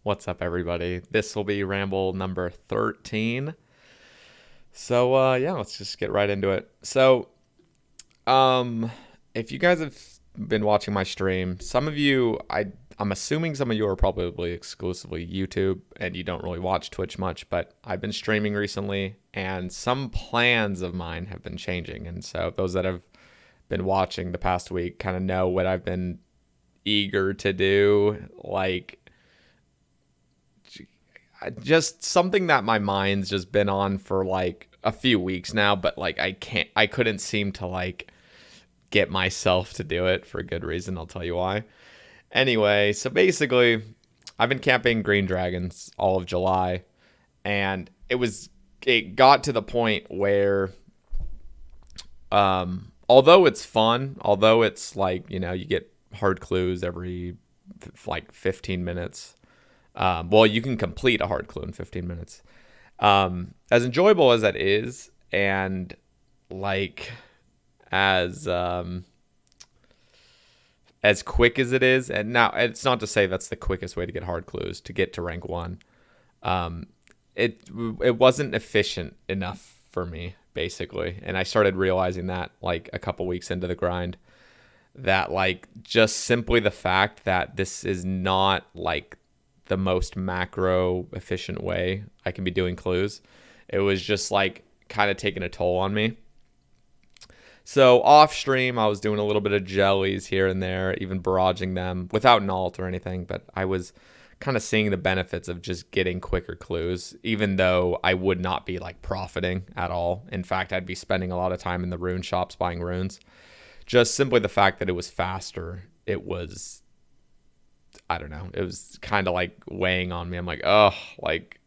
What's up, everybody? This will be Ramble number 13. So, let's just get right into it. Um, if you guys have been watching my stream, some of you, I'm assuming some of you are probably exclusively YouTube and you don't really watch Twitch much, but I've been streaming recently and some plans of mine have been changing. And so those that have been watching the past week kind of know what I've been eager to do. Just something that my mind's just been on for like a few weeks now, but like I couldn't seem to like get myself to do it for a good reason. I'll tell you why. Anyway, so basically, I've been camping green dragons all of July, and it got to the point where although it's fun, although it's like, you get hard clues every like 15 minutes. Well, you can complete a hard clue in 15 minutes. As enjoyable as that is, and like as as quick as it is, and now it's not to say that's the quickest way to get hard clues to get to rank one. Um, it wasn't efficient enough for me basically, and I started realizing that like a couple weeks into the grind that like just simply the fact that this is not like the most macro efficient way I can be doing clues. It was just like kind of taking a toll on me. So off stream, I was doing a little bit of jellies here and there, even barraging them without an alt or anything. But I was kind of seeing the benefits of just getting quicker clues, even though I would not be like profiting at all. In fact, I'd be spending a lot of time in the rune shops buying runes. Just simply the fact that it was faster, it was, I don't know, it was kind of like weighing on me. I'm like, oh, like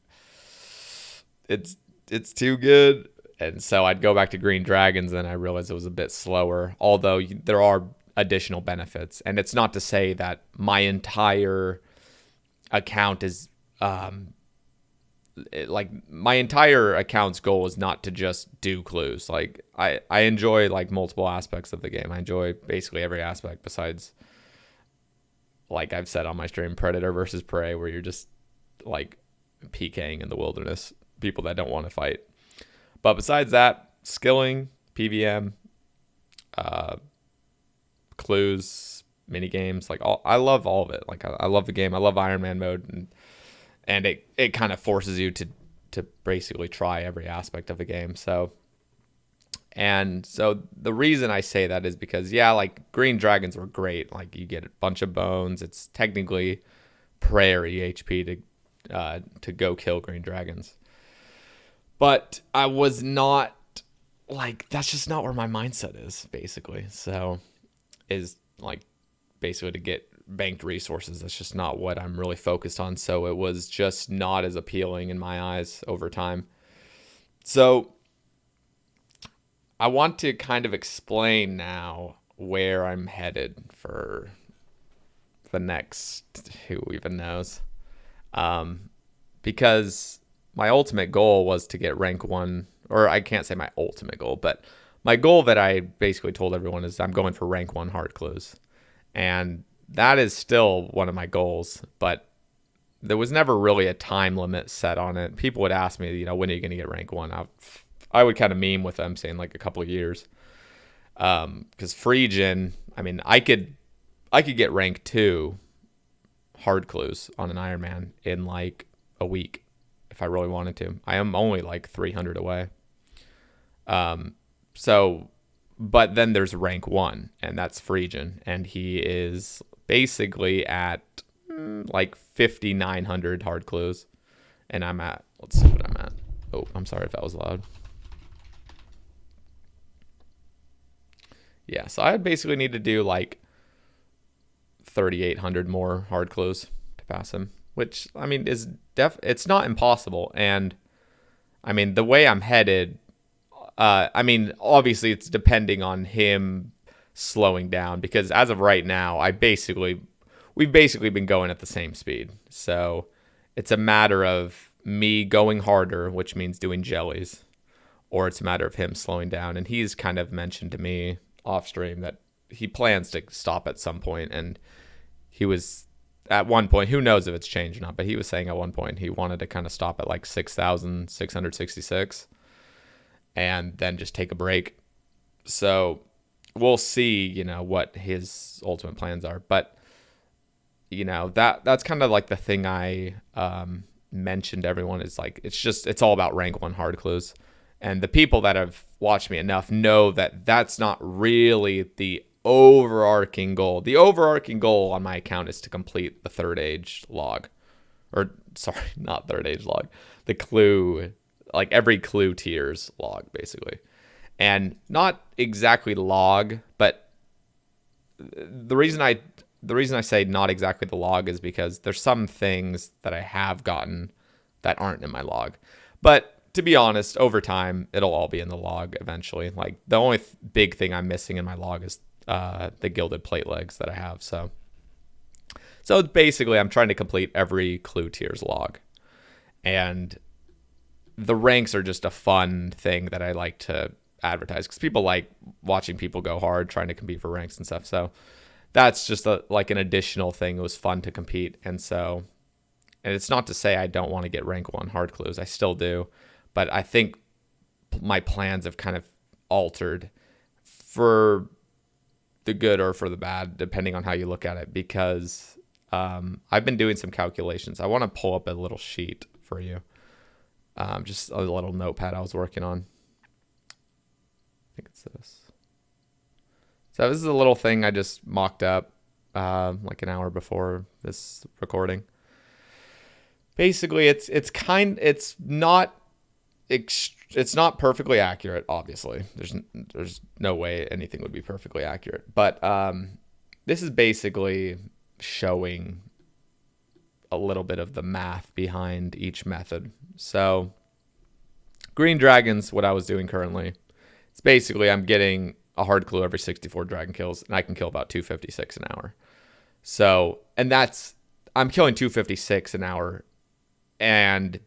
it's it's too good. And so I'd go back to Green Dragons, and I realized it was a bit slower. Although there are additional benefits, and it's not to say that my entire account is like my entire account's goal is not to just do clues. Like I enjoy like multiple aspects of the game. I enjoy basically every aspect besides, like I've said on my stream, Predator versus Prey, where you're just like PKing in the wilderness, people that don't want to fight. But besides that, skilling, PVM, uh, clues, mini games, like I love all of it. Like I love the game. I love Iron Man mode, and it kind of forces you to basically try every aspect of the game. So the reason I say that is because, yeah, like green dragons were great. Like you get a bunch of bones. It's technically prairie HP to go kill green dragons. But I was not like, that's just not where my mindset is basically. So is like basically to get banked resources. That's just not what I'm really focused on. So it was just not as appealing in my eyes over time. So I want to kind of explain now where I'm headed for the next, who even knows. Because my ultimate goal was to get rank one, or I can't say my ultimate goal, but my goal that I basically told everyone is I'm going for rank one hard clues. And that is still one of my goals, but there was never really a time limit set on it. People would ask me, when are you going to get rank one? I would kind of meme with them saying like a couple of years. Because Phrygian, I mean, I could get rank two hard clues on an Iron Man in like a week if I really wanted to. I am only like 300 away. So, but then there's rank one, and that's Phrygian, and he is basically at like 5,900 hard clues, and I'm at, let's see what I'm at. Oh, I'm sorry if that was loud. Yeah, so I basically need to do like 3,800 more hard clues to pass him, which I mean is it's not impossible. And I mean the way I'm headed, I mean obviously it's depending on him slowing down, because as of right now we've basically been going at the same speed. So it's a matter of me going harder, which means doing jellies, or it's a matter of him slowing down. And he's kind of mentioned to me off stream that he plans to stop at some point, and he was at one point, who knows if it's changed or not, but he was saying at one point he wanted to kind of stop at like 6,666 and then just take a break. So we'll see, what his ultimate plans are. But, that's kind of like the thing I mentioned to everyone is like, it's all about rank 1 hard clues. And the people that have watched me enough know that that's not really the overarching goal. The overarching goal on my account is to complete the third age log. Or, sorry, not third age log. The clue, like every clue tiers log, basically. And not exactly log, but the reason I say not exactly the log is because there's some things that I have gotten that aren't in my log. But to be honest, over time, it'll all be in the log eventually. Like the only big thing I'm missing in my log is the gilded plate legs that I have. So basically, I'm trying to complete every clue tiers log. And the ranks are just a fun thing that I like to advertise because people like watching people go hard trying to compete for ranks and stuff. So that's just like an additional thing. It was fun to compete. And it's not to say I don't want to get rank 1 hard clues. I still do. But I think my plans have kind of altered for the good or for the bad, depending on how you look at it, because I've been doing some calculations. I want to pull up a little sheet for you. Just a little notepad I was working on. I think it's this. So this is a little thing I just mocked up like an hour before this recording. Basically, it's not perfectly accurate. Obviously, there's no way anything would be perfectly accurate. But this is basically showing a little bit of the math behind each method. So green dragons, what I was doing currently, it's basically I'm getting a hard clue every 64 dragon kills, and I can kill about 256 an hour. So, and I'm killing 256 an hour and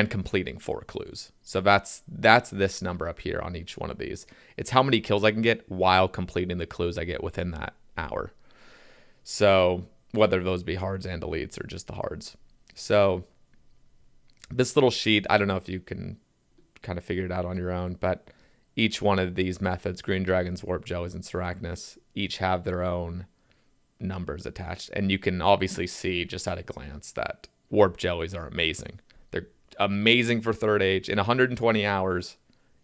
completing 4 clues. So that's this number up here on each one of these. It's how many kills I can get while completing the clues I get within that hour. So whether those be hards and elites or just the hards. So this little sheet, I don't know if you can kind of figure it out on your own, but each one of these methods, green dragons, warp jellies, and Sarachnis, each have their own numbers attached. And you can obviously see just at a glance that warp jellies are amazing. They're amazing for third age. In 120 hours,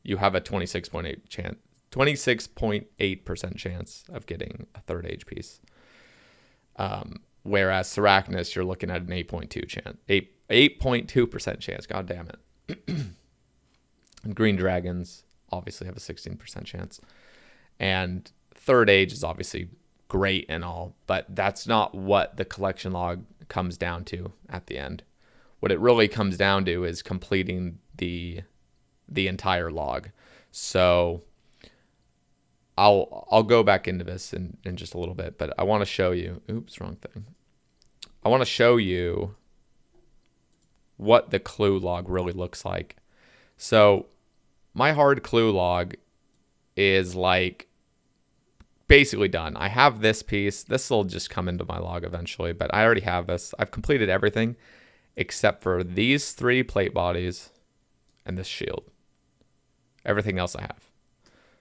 you have a 26.8% chance of getting a third age piece. Whereas Sarachnis, you're looking at an 8.2% chance. God damn it. And green dragons obviously have a 16% chance. And third age is obviously great and all, but that's not what the collection log comes down to at the end. What it really comes down to is completing the entire log. So I'll go back into this in just a little bit, but I want to show you. Oops, wrong thing. I want to show you what the clue log really looks like. So my hard clue log is like basically done. I have this piece. This will just come into my log eventually, but I already have this. I've completed everything except for these 3 plate bodies and this shield. Everything else I have.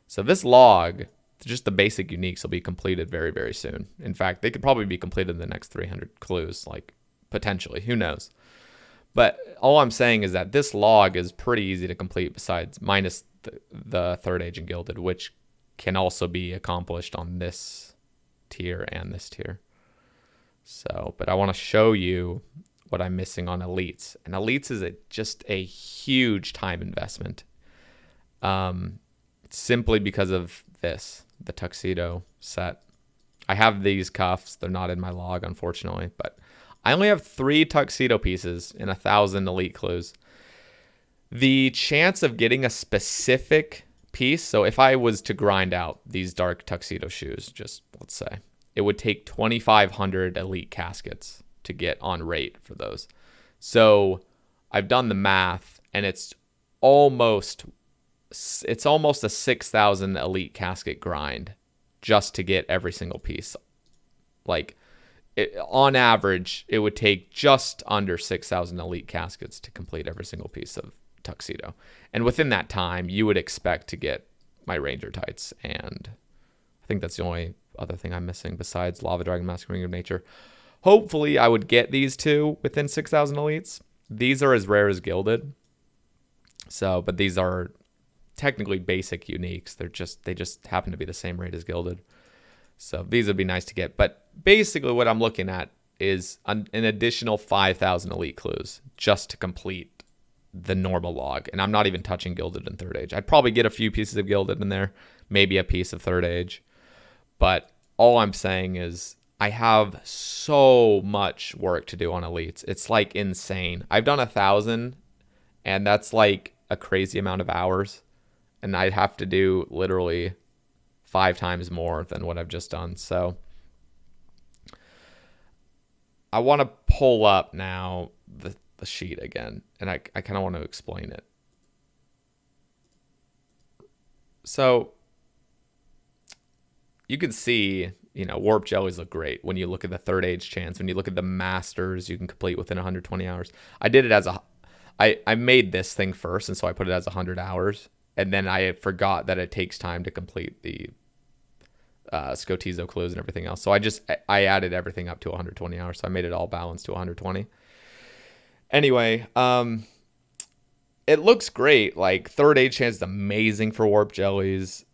So this log, just the basic uniques, will be completed very, very soon. In fact, they could probably be completed in the next 300 clues, like potentially. Who knows? But all I'm saying is that this log is pretty easy to complete besides minus the third age and gilded, which can also be accomplished on this tier and this tier. So, but I want to show you what I'm missing on elites. And elites is just a huge time investment. Simply because of the tuxedo set. I have these cuffs. They're not in my log, unfortunately, but I only have 3 tuxedo pieces in 1,000 elite clues. The chance of getting a specific piece, so if I was to grind out these dark tuxedo shoes, just let's say, it would take 2,500 elite caskets to get on rate for those. So I've done the math, and it's almost a 6,000 elite casket grind just to get every single piece. Like, On average, it would take just under 6,000 elite caskets to complete every single piece of Tuxedo. And within that time, you would expect to get my Ranger tights. And I think that's the only other thing I'm missing besides Lava Dragon Mask Ring of Nature. Hopefully, I would get these two within 6,000 elites. These are as rare as Gilded. So, but these are technically basic uniques. They just happen to be the same rate as Gilded. So these would be nice to get. But basically what I'm looking at is an additional 5,000 elite clues just to complete the normal log. And I'm not even touching Gilded and Third Age. I'd probably get a few pieces of Gilded in there, maybe a piece of Third Age. But all I'm saying is I have so much work to do on elites. It's like insane. I've done 1,000, and that's like a crazy amount of hours. And I'd have to do literally 5 times more than what I've just done. So I want to pull up now the sheet again, and I kind of want to explain it. So you can see, warp jellies look great when you look at the Third Age chance. When you look at the masters, you can complete within 120 hours. I did it as I made this thing first, and so I put it as 100 hours. And then I forgot that it takes time to complete the Scotizo clues and everything else. So I added everything up to 120 hours. So I made it all balanced to 120. Anyway, it looks great. Like Third Age chance is amazing for warp jellies.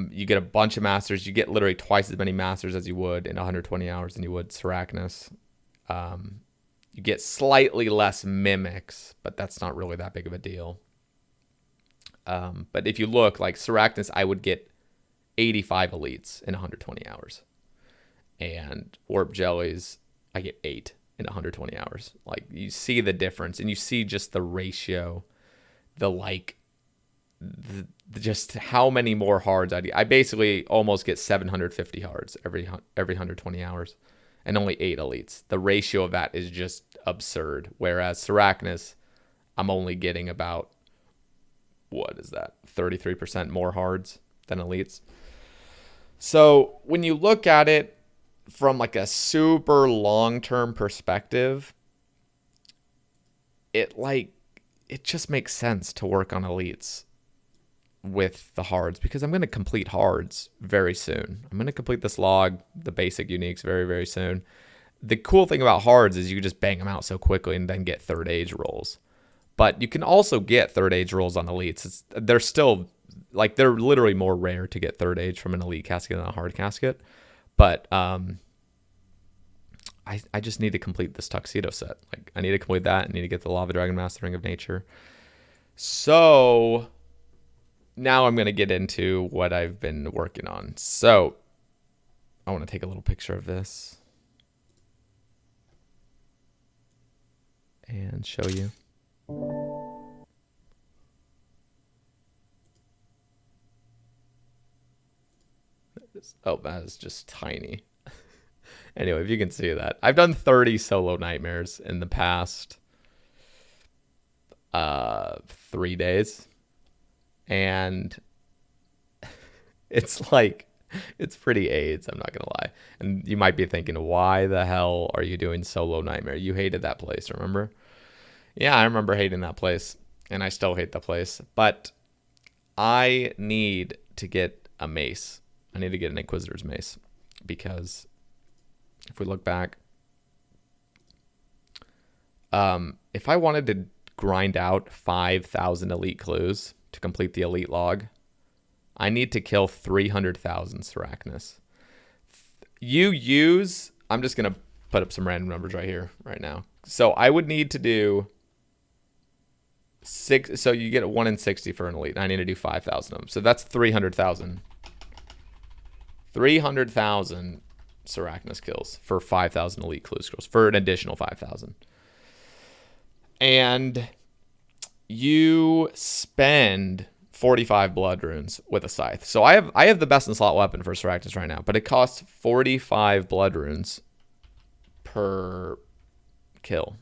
You get a bunch of masters. You get literally twice as many masters as you would in 120 hours than you would Seracnus. You get slightly less mimics, but that's not really that big of a deal. But if you look, like Seracnus, I would get 85 elites in 120 hours. And warp jellies, I get 8 in 120 hours. Like, you see the difference, and you see just the ratio, just how many more hards I basically almost get 750 hards every 120 hours and only 8 elites. The ratio of that is just absurd. Whereas Seracnus, I'm only getting about, what is that, 33% more hards than elites. So when you look at it from like a super long-term perspective, it just makes sense to work on elites with the hards, because I'm going to complete hards very soon. I'm going to complete this log, the basic uniques, very, very soon. The cool thing about hards is you can just bang them out so quickly and then get Third Age rolls. But you can also get Third Age rolls on elites. They're still, like, they're literally more rare to get Third Age from an elite casket than a hard casket. But I just need to complete this Tuxedo set. Like, I need to complete that. I need to get the Lava Dragon Master Ring of Nature. So now I'm going to get into what I've been working on. So I want to take a little picture of this and show you. Oh, that is just tiny. Anyway, if you can see that. I've done 30 solo nightmares in the past 3 days. And it's pretty AIDS, I'm not going to lie. And you might be thinking, why the hell are you doing solo nightmare? You hated that place, remember? Yeah, I remember hating that place. And I still hate the place. But I need to get a mace. I need to get an Inquisitor's mace, because if we look back, if I wanted to grind out 5,000 elite clues to complete the elite log, I need to kill 300,000 Seracnus. I'm just going to put up some random numbers right here, right now. So I would need to do 6. So you get 1 in 60 for an elite. I need to do 5,000 of them. So that's 300,000. 300,000 Seracnus kills for 5,000 elite clue scrolls, for an additional 5,000. And you spend 45 blood runes with a scythe. So I have the best in slot weapon for Seracnus right now, but it costs 45 blood runes per kill,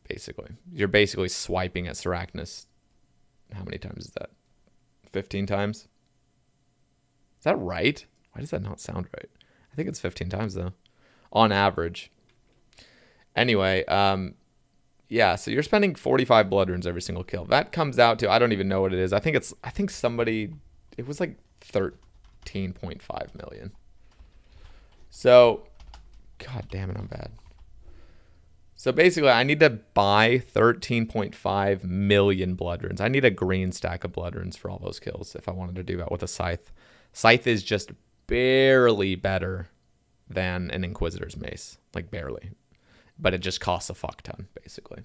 basically. You're basically swiping at Seracnus. How many times is that? 15 times? Is that right? Why does that not sound right? I think it's 15 times, though, on average. Anyway, yeah, so you're spending 45 blood runes every single kill. That comes out to, I don't even know what it is. I think somebody, it was like 13.5 million. So, god damn it, I'm bad. So basically, I need to buy 13.5 million blood runes. I need a green stack of blood runes for all those kills if I wanted to do that with a scythe. Scythe is just barely better than an Inquisitor's mace. Like barely. But it just costs a fuck ton, basically.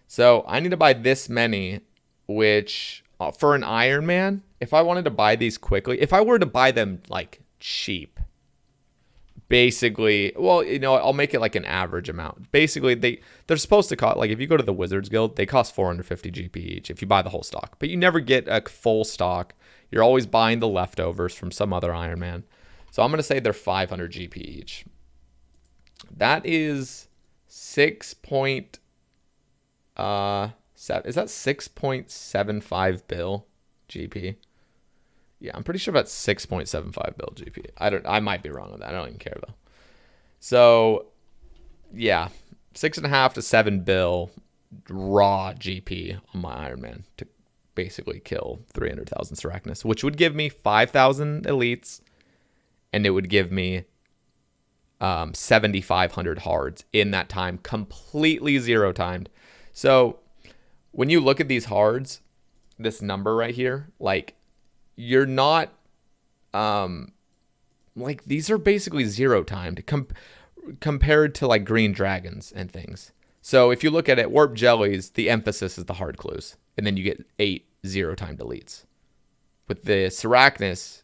So I need to buy this many, which for an Iron Man, if I wanted to buy these quickly, if I were to buy them like cheap, basically, well, you know, I'll make it like an average amount. Basically, they're supposed to cost, like if you go to the Wizards Guild, they cost 450 GP each if you buy the whole stock. But you never get a full stock. You're always buying the leftovers from some other Iron Man. So I'm going to say they're 500 GP each. That is 6. Is that 6.75 bill GP? Yeah, I'm pretty sure that's 6.75 bill GP. I might be wrong on that. I don't even care though. So yeah, 6.5 to 7 bill raw GP on my Iron Man to basically kill 300,000 Sarachnis, which would give me 5,000 elites, and it would give me 7,500 hards in that time, completely zero timed. So when you look at these hards, this number right here, like you're not, like these are basically zero timed compared to like green dragons and things. So if you look at it, warp jellies, the emphasis is the hard clues, and then you get 8 zero timed elites. With the Sarachnis,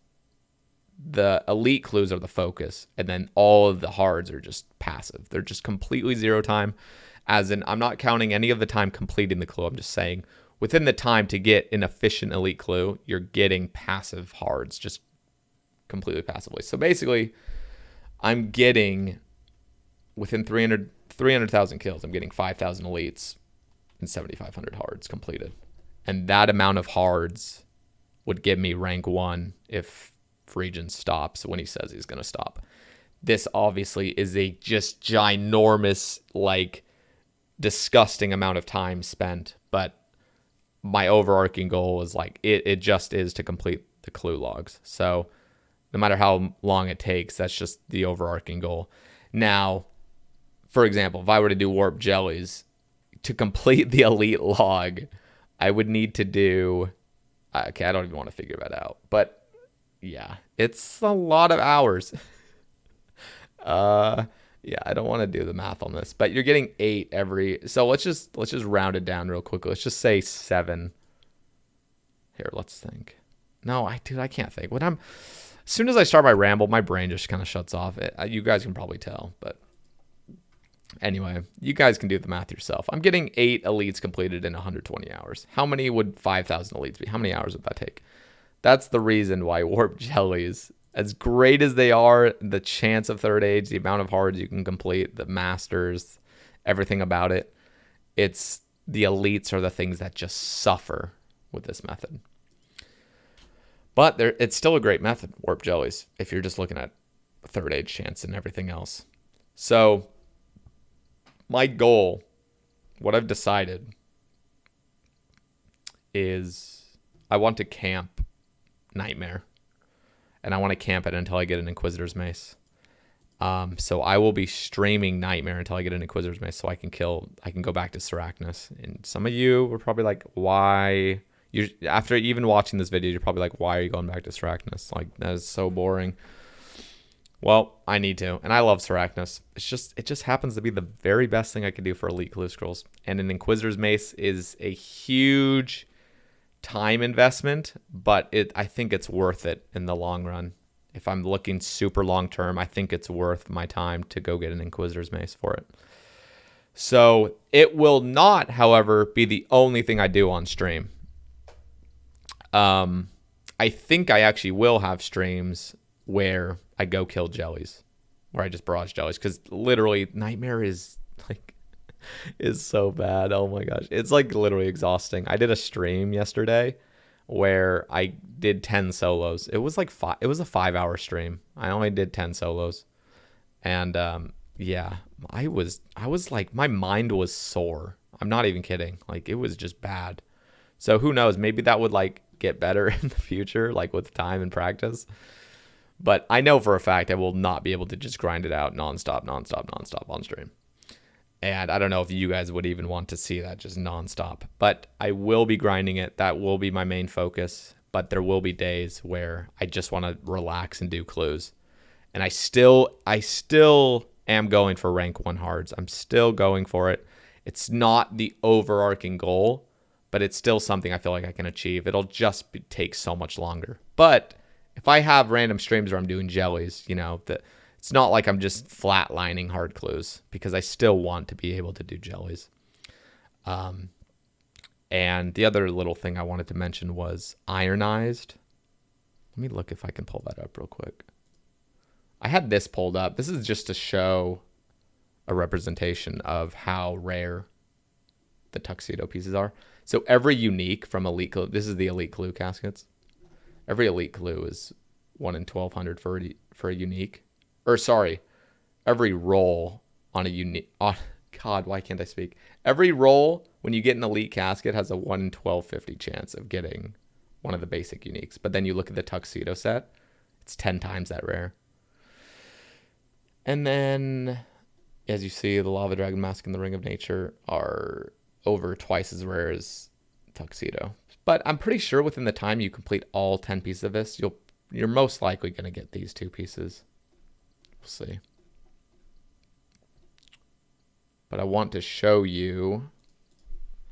the elite clues are the focus, and then all of the hards are just passive. They're just completely zero time. As in, I'm not counting any of the time completing the clue. I'm just saying within the time to get an efficient elite clue, you're getting passive hards just completely passively. So basically, I'm getting within 300,000 kills, I'm getting 5,000 elites and 7,500 hards completed. And that amount of hards would give me rank 1 if Regent stops when he says he's going to stop. This obviously is a just ginormous, like, disgusting amount of time spent, but my overarching goal is like it just is to complete the clue logs. So no matter how long it takes, that's just the overarching goal. Now, for example, if I were to do warp jellies to complete the elite log, I would need to do, okay, I don't even want to figure that out, but yeah, it's a lot of hours. Yeah, I don't want to do the math on this, but you're getting 8 every. So let's just round it down real quickly. Let's just say 7. Here, let's think. No, I can't think. As soon as I start my ramble, my brain just kind of shuts off. You guys can probably tell, but anyway, you guys can do the math yourself. I'm getting 8 elites completed in 120 hours. How many would 5,000 elites be? How many hours would that take? That's the reason why warp jellies, as great as they are, the chance of third age, the amount of hards you can complete, the masters, everything about it, it's the elites are the things that just suffer with this method. But it's still a great method, warp jellies, if you're just looking at third age chance and everything else. So my goal, what I've decided, is I want to camp Nightmare, and I want to camp it until I get an Inquisitor's Mace. So I will be streaming Nightmare until I get an Inquisitor's Mace, so I can go back to Sarachnis. And some of you were probably like, why? After even watching this video, you're probably like, why are you going back to Sarachnis? Like, that is so boring. Well, I need to, and I love Sarachnis. It just happens to be the very best thing I can do for Elite Clue Scrolls. And an Inquisitor's Mace is a huge time investment, but I think it's worth it in the long run. If I'm looking super long term, I think it's worth my time to go get an Inquisitor's Mace for it. So it will not, however, be the only thing I do on stream. I think I actually will have streams where I go kill jellies, where I just barrage jellies, because literally Nightmare is like is so bad. Oh my gosh, it's like literally exhausting. I did a stream yesterday where I did 10 solos. It was like it was a 5-hour stream. I only did 10 solos, and Yeah, I was like, my mind was sore. I'm not even kidding. Like, it was just bad. So who knows? Maybe that would like get better in the future, like with time and practice. But I know for a fact I will not be able to just grind it out nonstop, nonstop, nonstop on stream. And I don't know if you guys would even want to see that just nonstop. But I will be grinding it. That will be my main focus. But there will be days where I just want to relax and do clues. And I still am going for rank 1 hards. I'm still going for it. It's not the overarching goal, but it's still something I feel like I can achieve. It'll just take so much longer. But if I have random streams where I'm doing jellies, it's not like I'm just flatlining hard clues because I still want to be able to do jellies. And the other little thing I wanted to mention was ironized. Let me look if I can pull that up real quick. I had this pulled up. This is just to show a representation of how rare the tuxedo pieces are. So every unique from Elite Clue, this is the Elite Clue caskets. Every Elite Clue is 1 in 1,200 for a unique. Or sorry, every roll on a unique. Oh, God, why can't I speak? Every roll when you get an Elite casket has a 1 in 1,250 chance of getting one of the basic uniques. But then you look at the tuxedo set, it's 10 times that rare. And then, as you see, the Lava Dragon Mask and the Ring of Nature are over twice as rare as Tuxedo. But I'm pretty sure within the time you complete all 10 pieces of this, you're most likely going to get these 2 pieces. We'll see. But I want to show you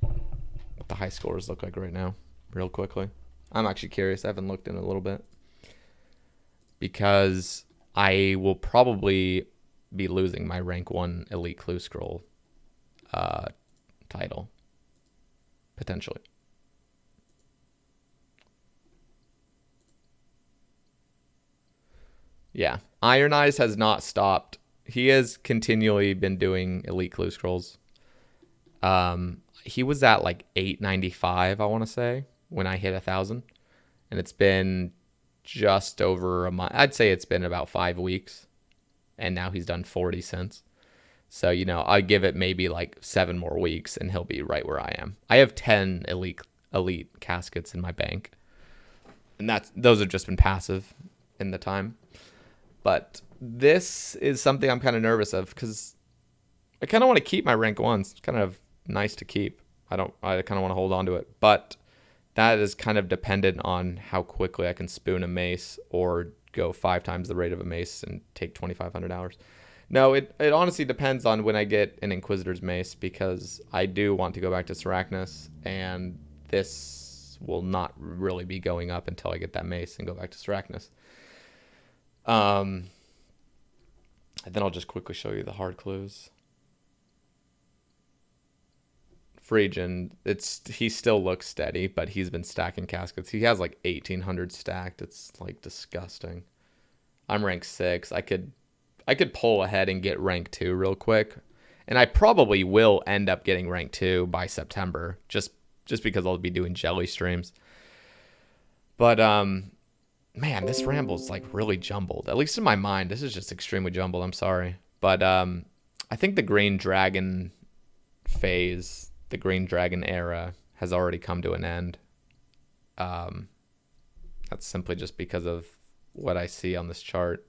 what the high scores look like right now, real quickly. I'm actually curious. I haven't looked in a little bit. Because I will probably be losing my rank 1 Elite Clue Scroll title. Potentially. Yeah. Iron Eyes has not stopped. He has continually been doing Elite Clue Scrolls. He was at like 895, I want to say, when I hit 1,000. And it's been just over a month. I'd say it's been about 5 weeks. And now he's done 40 since. So, I give it maybe like 7 more weeks and he'll be right where I am. I have 10 elite caskets in my bank. And those have just been passive in the time. But this is something I'm kind of nervous of because I kind of want to keep my rank 1s. It's kind of nice to keep. I kind of want to hold on to it. But that is kind of dependent on how quickly I can spoon a mace or go 5 times the rate of a mace and take 2,500 hours. No, it honestly depends on when I get an Inquisitor's mace because I do want to go back to Sarachnis, and this will not really be going up until I get that mace and go back to Sarachnis. And then I'll just quickly show you the hard clues. Phrygian, he still looks steady, but he's been stacking caskets. He has like 1,800 stacked. It's like disgusting. I'm rank 6. I could pull ahead and get rank 2 real quick. And I probably will end up getting rank 2 by September, just because I'll be doing jelly streams. But man, this Ramble's like really jumbled. At least in my mind, this is just extremely jumbled. I'm sorry. But I think the Green Dragon phase, the Green Dragon era has already come to an end. That's simply just because of what I see on this chart.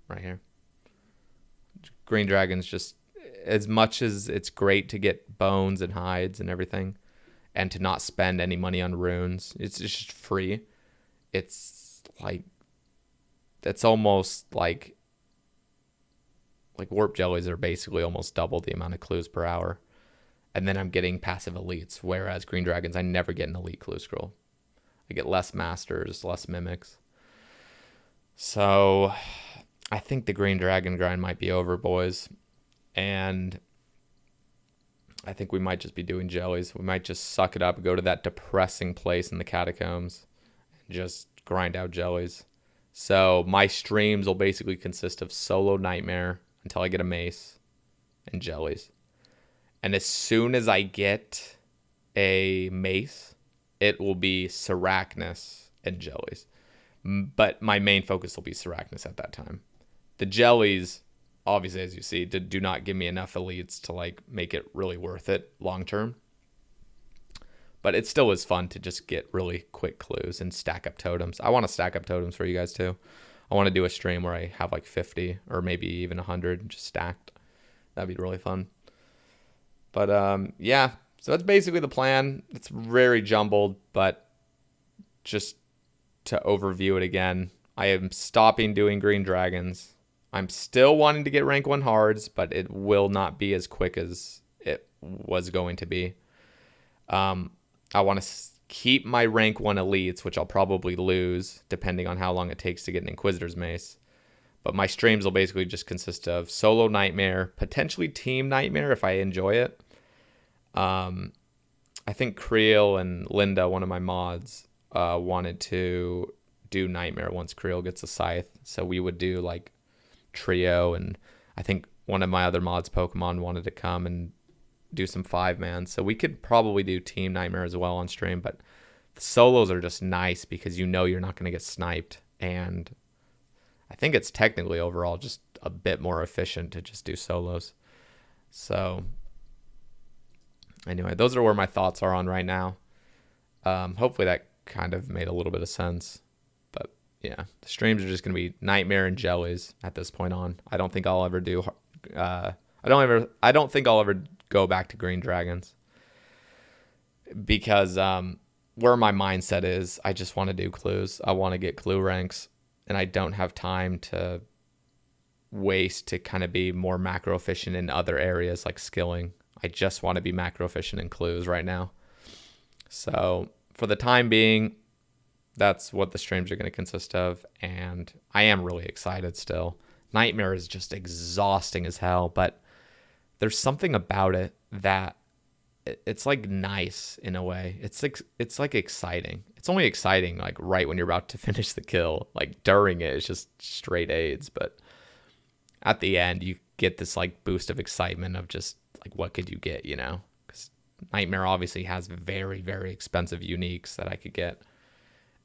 Right here. Green Dragon's just, as much as it's great to get bones and hides and everything, and to not spend any money on runes, it's just free. It's like, it's almost like warp jellies are basically almost double the amount of clues per hour. And then I'm getting passive elites, whereas Green Dragons, I never get an elite clue scroll. I get less masters, less mimics. So I think the Green Dragon grind might be over, boys. And I think we might just be doing jellies. We might just suck it up, go to that depressing place in the catacombs, and just grind out jellies. So my streams will basically consist of solo Nightmare until I get a mace and jellies. And as soon as I get a mace, it will be Sarachnis and jellies. But my main focus will be Sarachnis at that time. The jellies, obviously, as you see, do not give me enough elites to like make it really worth it long term. But it still is fun to just get really quick clues and stack up totems. I want to stack up totems for you guys too. I want to do a stream where I have like 50 or maybe even 100 just stacked. That'd be really fun. But yeah, so that's basically the plan. It's very jumbled, but just to overview it again, I am stopping doing green dragons. I'm still wanting to get rank 1 hards, but it will not be as quick as it was going to be. I want to keep my rank 1 elites, which I'll probably lose depending on how long it takes to get an Inquisitor's Mace. But my streams will basically just consist of solo Nightmare, potentially team Nightmare if I enjoy it. I think Creel and Linda, one of my mods, wanted to do Nightmare once Creel gets a Scythe. So we would do like trio, and I think one of my other mods, Pokemon, wanted to come and do some 5-man. So we could probably do Team Nightmare as well on stream, but the solos are just nice because you know you're not going to get sniped. And I think it's technically overall just a bit more efficient to just do solos. So anyway, those are where my thoughts are on right now. Hopefully that kind of made a little bit of sense. But yeah, the streams are just going to be Nightmare and Jellies at this point on. I don't think I'll ever do... I don't think I'll ever go back to Green Dragons. Because where my mindset is, I just want to do clues. I want to get clue ranks. And I don't have time to waste to kind of be more macro efficient in other areas like skilling. I just want to be macro efficient in clues right now. So for the time being, that's what the streams are going to consist of. And I am really excited still. Nightmare is just exhausting as hell, but there's something about it that it's like nice in a way. It's like exciting. It's only exciting like right when you're about to finish the kill. Like during it, it's just straight AIDS. But at the end, you get this like boost of excitement of just like what could you get, you know? Because Nightmare obviously has very, very expensive uniques that I could get,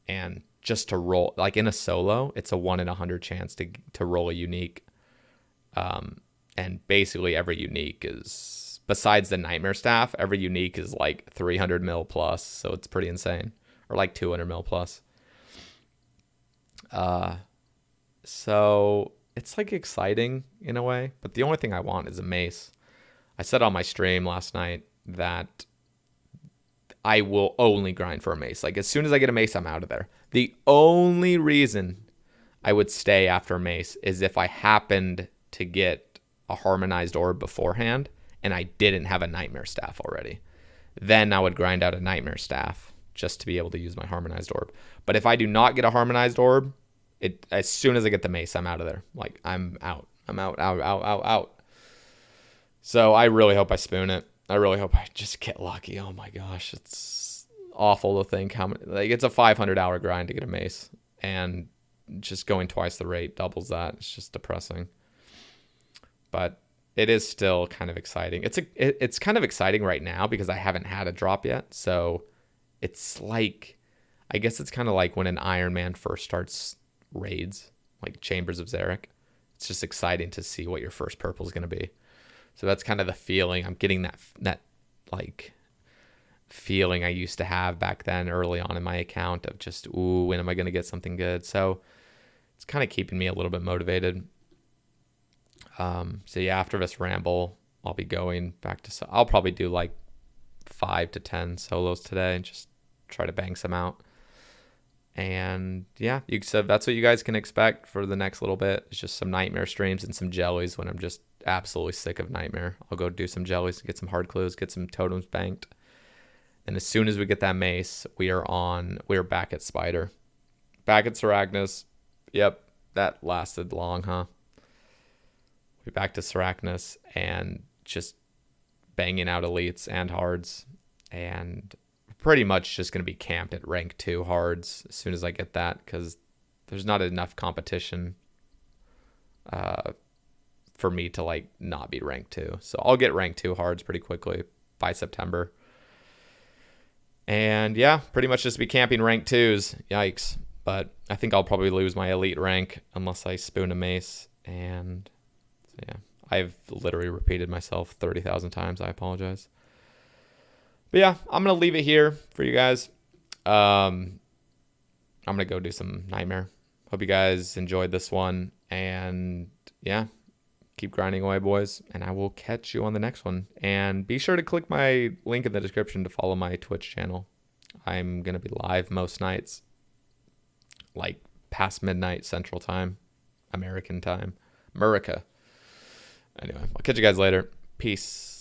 and just to roll like in a solo, it's a 1 in 100 chance to roll a unique. And basically every unique is, besides the Nightmare staff, every unique is like 300 mil plus, so it's pretty insane, or like 200 mil plus. So it's like exciting in a way, but the only thing I want is a mace. I said on my stream last night that I will only grind for a mace. Like as soon as I get a mace, I'm out of there. The only reason I would stay after a mace is if I happened to get a harmonized orb beforehand and I didn't have a Nightmare staff already. Then I would grind out a Nightmare staff just to be able to use my harmonized orb. But if I do not get a harmonized orb, as soon as I get the mace, I'm out of there. Like I'm out. I'm out. So I really hope I spoon it. I really hope I just get lucky. Oh my gosh, it's awful to think how many, like it's a 500-hour grind to get a mace, and just going twice the rate doubles that. It's just depressing. But it is still kind of exciting. It's kind of exciting right now because I haven't had a drop yet. So it's like, I guess it's kind of like when an Iron Man first starts raids, like Chambers of Zarek. It's just exciting to see what your first purple is going to be. So that's kind of the feeling. I'm getting that like feeling I used to have back then early on in my account of just, ooh, when am I going to get something good? So it's kind of keeping me a little bit motivated. So yeah, after this ramble, I'll be going back to, I'll probably do like 5 to 10 solos today and just try to bang some out. And yeah, so that's what you guys can expect for the next little bit. It's just some Nightmare streams and some jellies when I'm just absolutely sick of Nightmare. I'll go do some jellies, get some hard clues, get some totems banked. And as soon as we get that mace, we are back at Spider. Back at Sarachnis. Yep, that lasted long, huh? We're back to Sarachnis and just banging out elites and hards. And pretty much just going to be camped at rank 2 hards as soon as I get that, because there's not enough competition for me to like not be rank 2. So I'll get rank 2 hards pretty quickly by September. And yeah, pretty much just be camping rank 2s. Yikes. But I think I'll probably lose my elite rank unless I spoon a mace. And so yeah, I've literally repeated myself 30,000 times. I apologize. But yeah, I'm going to leave it here for you guys. I'm going to go do some Nightmare. Hope you guys enjoyed this one. And yeah, keep grinding away, boys. And I will catch you on the next one. And be sure to click my link in the description to follow my Twitch channel. I'm going to be live most nights, like past midnight Central Time, American time, America. Anyway, I'll catch you guys later. Peace.